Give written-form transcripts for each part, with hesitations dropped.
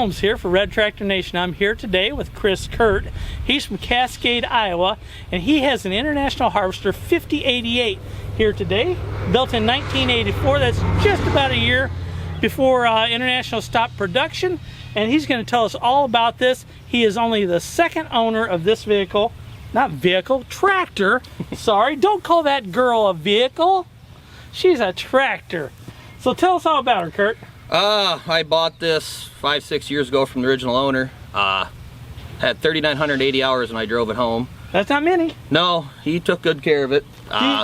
Holmes here for Red Tractor Nation. I'm here today with Chris Kurt. He's from Cascade, Iowa, and he has an International Harvester 5088 here today, built in 1984. That's just about a year before International stopped production, and he's going to tell us all about this. He is only the second owner of this vehicle. Not vehicle, tractor. Sorry, don't call that girl a vehicle. She's a tractor. So tell us all about her, Kurt. I bought this 5-6 years ago from the original owner. Had 3,980 hours when I drove it home. That's not many. No, he took good care of it.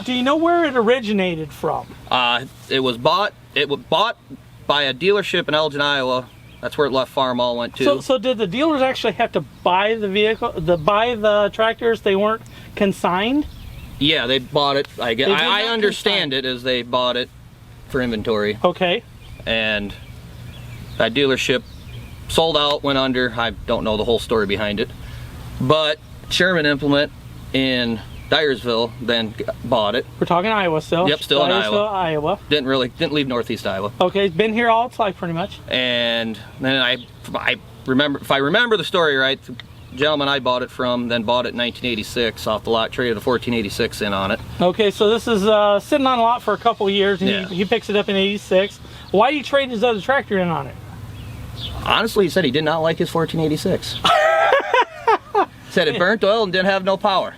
Do you know where it originated from? It was bought by a dealership in Elgin, Iowa. That's where it left Farm All went to. So did the dealers actually have to buy the vehicle, buy the tractors? They weren't consigned? Yeah, they bought it. I understand it as they bought it for inventory. Okay. And that dealership sold out, went under. I don't know the whole story behind it, but Sherman Implement in Dyersville then bought it. We're talking Iowa still. Yep, still in Iowa. Didn't leave Northeast Iowa. Okay, it's been here all its life pretty much. And then I remember, if I remember the story right, the gentleman I bought it from then bought it in 1986 off the lot, traded a 1486 in on it. Okay, so this is sitting on a lot for a couple of years, and yeah. he picks it up in 86. Why do you trade his other tractor in on it? Honestly, he said he did not like his 1486. Said it burnt oil and didn't have no power.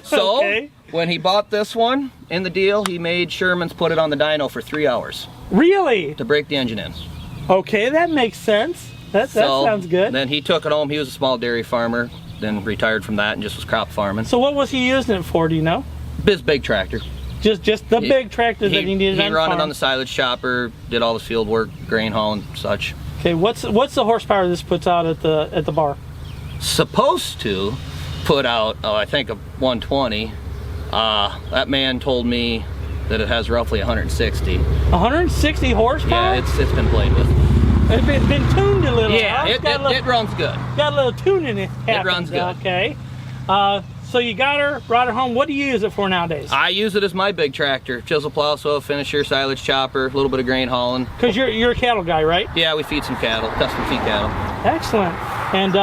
So okay. When he bought this one in the deal, he made Sherman's put it on the dyno for 3 hours. Really? To break the engine in. Okay, that makes sense. That sounds good. Then he took it home. He was a small dairy farmer, then retired from that and just was crop farming. So what was he using it for, do you know? This big tractor. Just the big tractor that he needed on He run it on the silage chopper, did all the field work, grain hauling, such. Okay, what's the horsepower this puts out at the bar? Supposed to put out, I think a 120. That man told me that it has roughly 160. 160 horsepower? Yeah, it's been played with. It's been tuned a little. Yeah, huh? it runs good. Got a little tuning in it. It runs good. Okay. So you got her, brought her home. What do you use it for nowadays? I use it as my big tractor. Chisel plow, soil finisher, silage chopper, a little bit of grain hauling. Because you're a cattle guy, right? Yeah, we feed some cattle, custom feed cattle. Excellent. And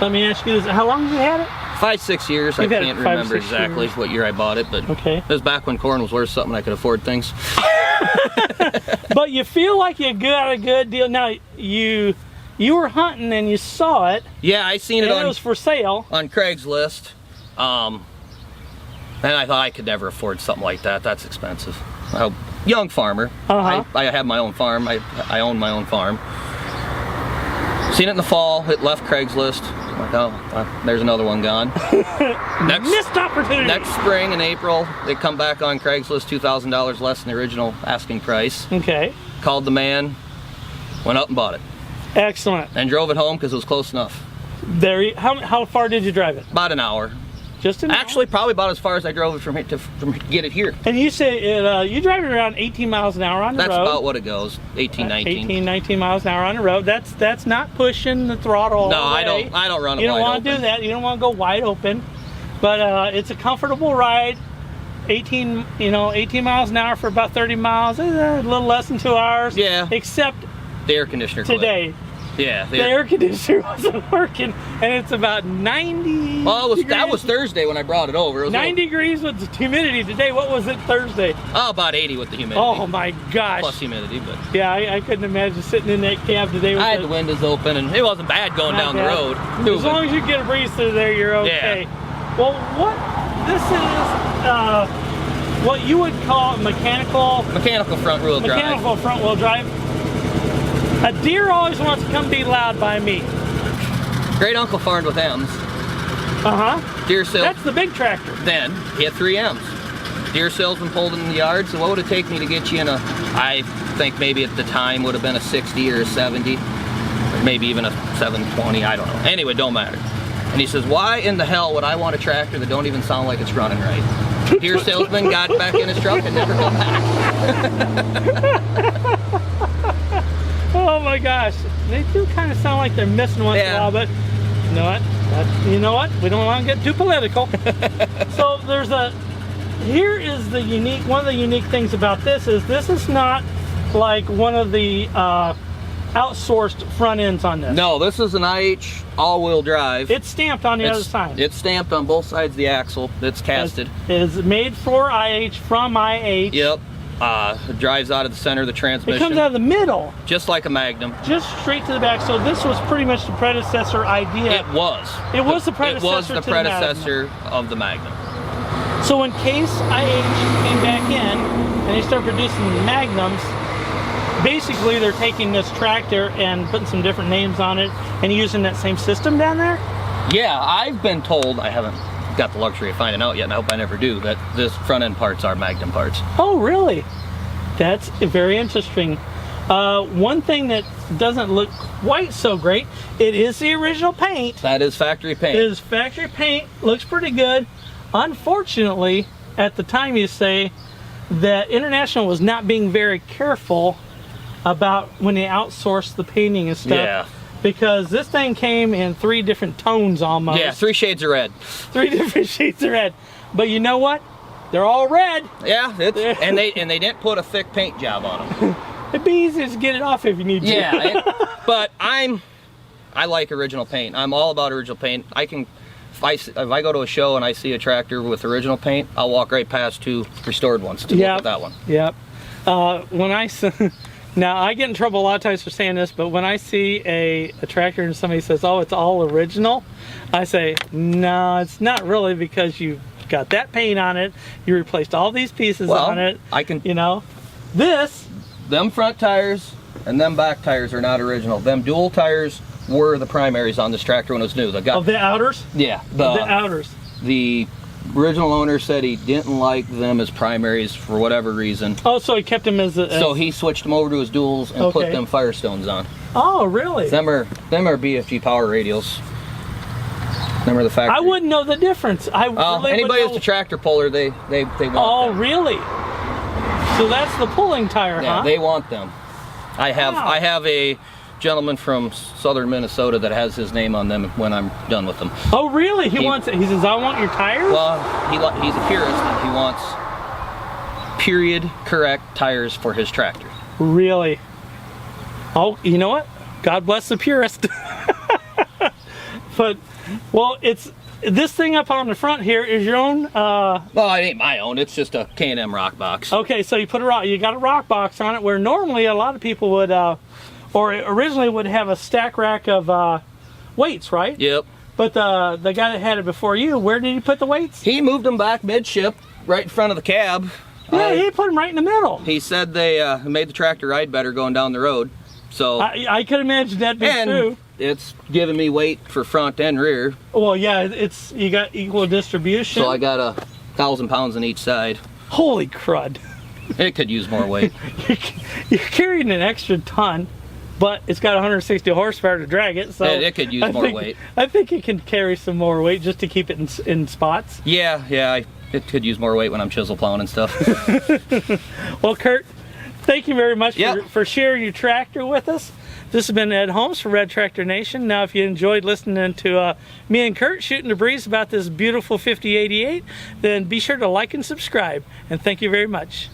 let me ask you this. How long have you had it? 5-6 years. You've I can't remember exactly what year I bought it, but okay. It was back when corn was worth something. I could afford things. But you feel like you got a good deal. Now, you were hunting and you saw it. Yeah, I seen it on. It was for sale. On Craigslist. And I thought I could never afford something like that. That's expensive. Young farmer. I have my own farm. I own my own farm. Seen it in the fall. It left Craigslist. I'm like, oh, well, there's another one gone. Missed opportunity. Next spring in April, they come back on Craigslist, $2,000 less than the original asking price. Okay. Called the man, went up and bought it. Excellent. And drove it home because it was close enough. How far did you drive it? About an hour. Just an hour? Actually, probably about as far as I drove it from to get it here. And you say you drive it around 18 miles an hour on the road. That's about what it goes, 18, 19. 19 miles an hour on the road. That's not pushing the throttle all the way. I don't run it wide open. You don't want to do that. You don't want to go wide open. But it's a comfortable ride. 18 miles an hour for about 30 miles. A little less than 2 hours. Yeah. Except the air conditioner today. Quit. Yeah, the air conditioner wasn't working, and it's about 90 Well, degrees. That was Thursday when I brought it over. It was 90 degrees with the humidity today. What was it Thursday? Oh, about 80 with the humidity. Oh my gosh. Plus humidity, but. Yeah, I couldn't imagine sitting in that cab today with I had the windows open, and it wasn't bad going down the road. As long as you get a breeze through there, you're okay. Yeah. Well, this is what you would call mechanical front wheel drive. Mechanical front wheel drive. A deer always wants to come be loud by me. Great uncle farmed with M's. Deer sales. That's the big tractor. Then he had 3 M's. Deer salesman pulled in the yard. So what would it take me to get you in a? I think maybe at the time would have been a 60 or a 70, or maybe even a 720. I don't know. Anyway, don't matter. And he says, why in the hell would I want a tractor that don't even sound like it's running right? Deer salesman got back in his truck and never come back. Oh my gosh, they do kind of sound like they're missing once in a while, but you know what? We don't want to get too political. So here is one of the unique things about this is not like one of the outsourced front ends on this. No, this is an IH all-wheel drive. It's stamped on the other side. It's stamped on both sides of the axle. It's casted. It is made for IH from IH. Yep. It drives out of the center of the transmission. It comes out of the middle. Just like a Magnum. Just straight to the back. So this was pretty much the predecessor idea. It was. It was the predecessor. It was the to predecessor of the Magnum. So when Case IH came back in and they started producing Magnums, basically they're taking this tractor and putting some different names on it and using that same system down there? Yeah, I've been told, I haven't got the luxury of finding out yet, and I hope I never do, that this front end parts are Magnum parts. Oh, really? That's very interesting. One thing that doesn't look quite so great, it is the original paint. That is factory paint. It is factory paint, looks pretty good. Unfortunately, at the time you say that International was not being very careful about when they outsourced the painting and stuff. Yeah. Because this thing came in 3 different tones almost. Yeah, 3 shades of red. 3 different shades of red. But you know what? They're all red. Yeah, and they didn't put a thick paint job on them. It'd be easy to get it off if you need to. Yeah, but I like original paint. I'm all about original paint. If I go to a show and I see a tractor with original paint, I'll walk right past 2 restored ones to look at that one. Yep. Now, I get in trouble a lot of times for saying this, but when I see a tractor and somebody says, oh, it's all original, I say, no, it's not really, because you got that paint on it, you replaced all these pieces on it. You know, them front tires and them back tires are not original. Them dual tires were the primaries on this tractor when it was new. The outers? Yeah. The outers. The original owner said he didn't like them as primaries for whatever reason. Oh, so he kept them as so he switched them over to his duals and put them Firestones on. Oh, really? Them are BFG power radials. Them are the factory. I wouldn't know the difference. Anybody that's a tractor puller, they want them. Really? So that's the pulling tire, yeah, huh? they want them. I have a gentleman from southern Minnesota that has his name on them when I'm done with them. Oh, really? He wants it. He says, I want your tires? Well, he's a purist and he wants period correct tires for his tractor. Really? Oh, you know what? God bless the purist. But, well, it's this thing up on the front here is your own. Well, it ain't my own. It's just a K&M rock box. Okay, so you got a rock box on it, where normally a lot of people would, or originally would have a stack rack of weights, right? Yep. But the guy that had it before you, where did he put the weights? He moved them back midship, right in front of the cab. Yeah, he put them right in the middle. He said they made the tractor ride better going down the road. So I could imagine that being true. It's giving me weight for front and rear. Well, yeah, you got equal distribution. So I got 1,000 pounds on each side. Holy crud! It could use more weight. You're carrying an extra ton, but it's got 160 horsepower to drag it, so it could use more weight. I think it can carry some more weight just to keep it in spots. Yeah, it could use more weight when I'm chisel plowing and stuff. Well, Kurt, thank you very much for sharing your tractor with us. This has been Ed Holmes for Red Tractor Nation. Now, if you enjoyed listening to me and Kurt shooting the breeze about this beautiful 5088, then be sure to like and subscribe. And thank you very much.